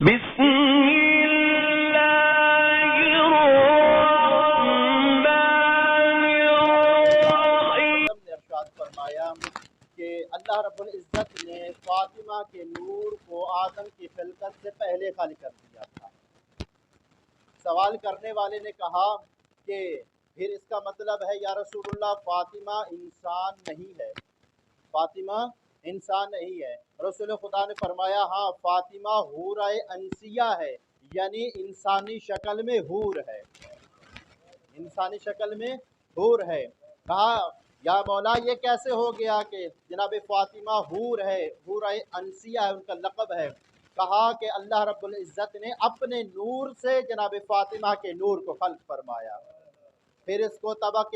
بسم اللہ الرحمن الرحیم۔ نے ارشاد فرمایا کہ اللہ رب العزت نے فاطمہ کے نور کو آدم کی خلقت سے پہلے خالق کر دیا تھا۔ سوال کرنے والے نے کہا کہ پھر اس کا مطلب ہے یا رسول اللہ فاطمہ انسان نہیں ہے، فاطمہ انسان نہیں ہے۔ رسول خدا نے فرمایا ہاں فاطمہ حورہ انسیہ ہے، یعنی انسانی شکل میں حور ہے، انسانی شکل میں حور ہے۔ کہا یا مولا یہ کیسے ہو گیا کہ جناب فاطمہ حور ہے، حورہ انسیہ ہے، ان کا لقب ہے۔ کہا کہ اللہ رب العزت نے اپنے نور سے جناب فاطمہ کے نور کو خلق فرمایا، پھر اس کو طبق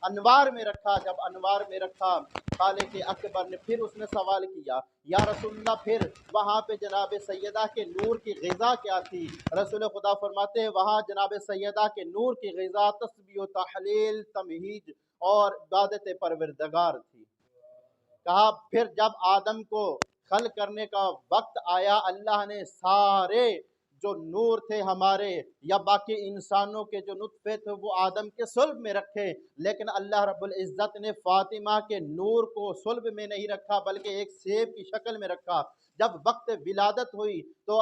انوار میں رکھا۔ جب انوار میں رکھا خالق اکبر نے پھر اس نے سوال کیا یا رسول اللہ پھر وہاں پہ جناب سیدہ کے نور کی غذا کیا تھی؟ رسول خدا فرماتے ہیں وہاں جناب سیدہ کے نور کی غذا تسبیح و تحلیل تمہید اور عبادت پروردگار تھی۔ کہا پھر جب آدم کو خلق کرنے کا وقت آیا، اللہ نے سارے جو نور تھے ہمارے یا باقی انسانوں کے جو نطفے تھے وہ آدم کے صلب میں رکھے، لیکن اللہ رب العزت نے فاطمہ کے نور کو صلب میں نہیں رکھا بلکہ ایک سیب کی شکل میں رکھا۔ جب وقت ولادت ہوئی تو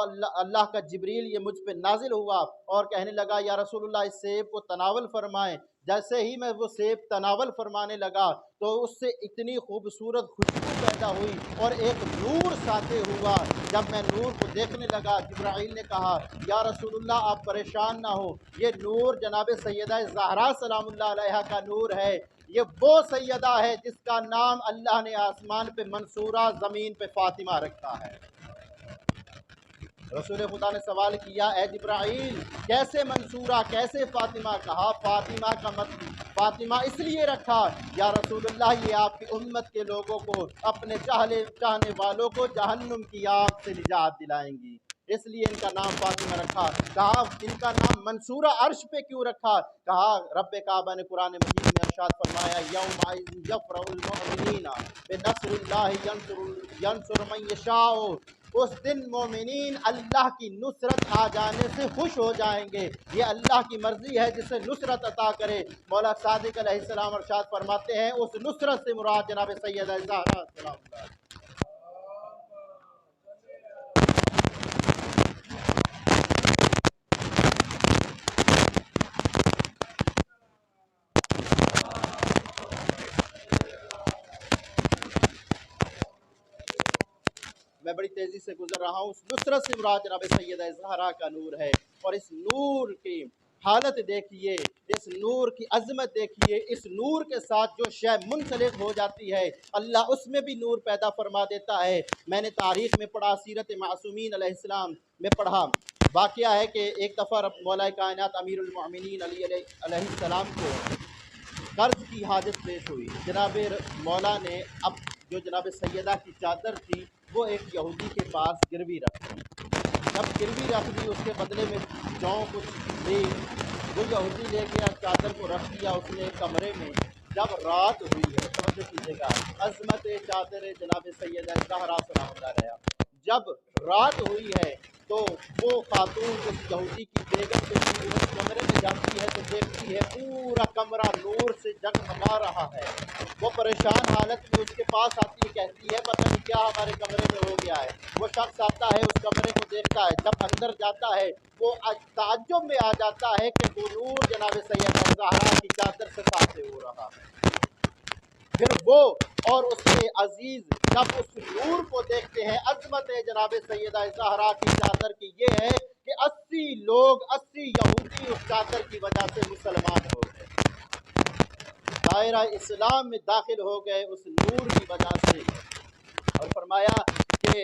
اللہ کا جبریل یہ مجھ پہ نازل ہوا اور کہنے لگا یا رسول اللہ اس سیب کو تناول فرمائیں۔ جیسے ہی میں وہ سیب تناول فرمانے لگا تو اس سے اتنی خوبصورت خوشبو پیدا ہوئی اور ایک نور ساطع ہوا۔ جب میں نور کو دیکھنے لگا جبرائیل نے کہا یا رسول اللہ آپ پریشان نہ ہو، یہ نور جناب سیدہ زہرا سلام اللہ علیہا کا نور ہے، یہ وہ سیدہ ہے جس کا نام اللہ نے آسمان پہ منصورہ زمین پہ فاطمہ رکھا ہے۔ رسول خدا نے سوال کیا اے جبرائیل کیسے منصورہ، کیسے فاطمہ؟ کہا فاطمہ کا مطلب فاطمہ اس لیے رکھا یا رسول اللہ یہ آپ کی امت کے لوگوں کو، اپنے چاہنے والوں کو جہنم کی آگ سے نجات دلائیں گی، اس لیے ان کا نام فاطمہ رکھا۔ کہا ان کا نام منصورہ عرش پہ کیوں رکھا؟ کہا رب کعبہ نے قرآن مجید میں ارشاد فرمایا یوم یفرح المؤمنین بنصر اللہ ینصر من یشاء، اس دن مومنین اللہ کی نصرت آ جانے سے خوش ہو جائیں گے، یہ اللہ کی مرضی ہے جسے نصرت عطا کرے۔ مولا صادق علیہ السلام ارشاد فرماتے ہیں اس نصرت سے مراد جناب سیدہ زہرا سلام اللہ۔ میں بڑی تیزی سے گزر رہا ہوں، اس نصرت سے مراد جناب سیدہ زہرا کا نور ہے، اور اس نور کی حالت دیکھیے، اس نور کی عظمت دیکھیے، اس نور کے ساتھ جو شے منسلک ہو جاتی ہے اللہ اس میں بھی نور پیدا فرما دیتا ہے۔ میں نے تاریخ میں پڑھا، سیرت معصومین علیہ السلام میں پڑھا، واقعہ ہے کہ ایک دفعہ مولا کائنات امیر المؤمنین علی علیہ السلام کو قرض کی حاجت پیش ہوئی۔ جناب مولا نے اب جو جناب سیدہ کی چادر تھی وہ ایک یہودی کے پاس گروی رکھ دی۔ جب گروی رکھ دی اس کے بدلے میں جو کچھ دی وہ یہودی لے گیا، چادر کو رکھ دیا اس نے کمرے میں۔ جب رات ہوئی ہے توجہ کیجیے گا، عظمت چادر جناب سیدہ زہرا سلام اللہ علیہا، جب رات ہوئی ہے تو وہ خاتون اس یہودی کی بیگم جو تھی اس کمرے میں جاتی ہے تو دیکھتی ہے پورا کمرہ نور سے جگمگا رہا ہے۔ وہ پریشان حالت میں اس کے پاس آتی ہے، کہتی ہے پتہ نہیں کیا ہمارے کمرے میں ہو گیا ہے۔ وہ شخص آتا ہے اس کمرے کو دیکھتا ہے، جب اندر جاتا ہے وہ تعجب میں آ جاتا ہے کہ وہ نور جناب سیدہ زہرا کی چادر سے ساطع ہو رہا ہے۔ پھر وہ اور اس کے عزیز جب اس نور کو دیکھتے ہیں، عظمت جناب سیدہ زہرا کی چادر کی یہ ہے کہ 80 لوگ 80 یہودی اس چادر کی وجہ سے مسلمان ہو گئے، دائرہ اسلام میں داخل ہو گئے اس نور کی وجہ سے۔ اور فرمایا کہ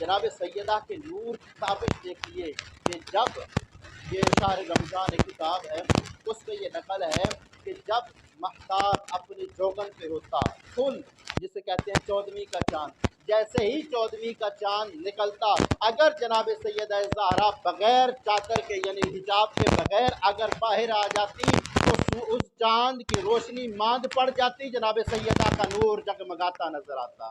جناب سیدہ کے نور کی تابش دیکھیے کہ جب یہ شہر رمضان ایک کتاب ہے اس پہ یہ نقل ہے کہ جب مہتاب اپنی جوگن پہ ہوتا، فل جسے کہتے ہیں 14ویں کا چاند، جیسے ہی 14ویں کا چاند نکلتا اگر جناب سیدہ زہرا بغیر چادر کے یعنی حجاب کے بغیر اگر باہر آ جاتی تو اس چاند کی روشنی ماند پڑ جاتی، جناب سیدہ کا نور جگمگاتا نظر آتا۔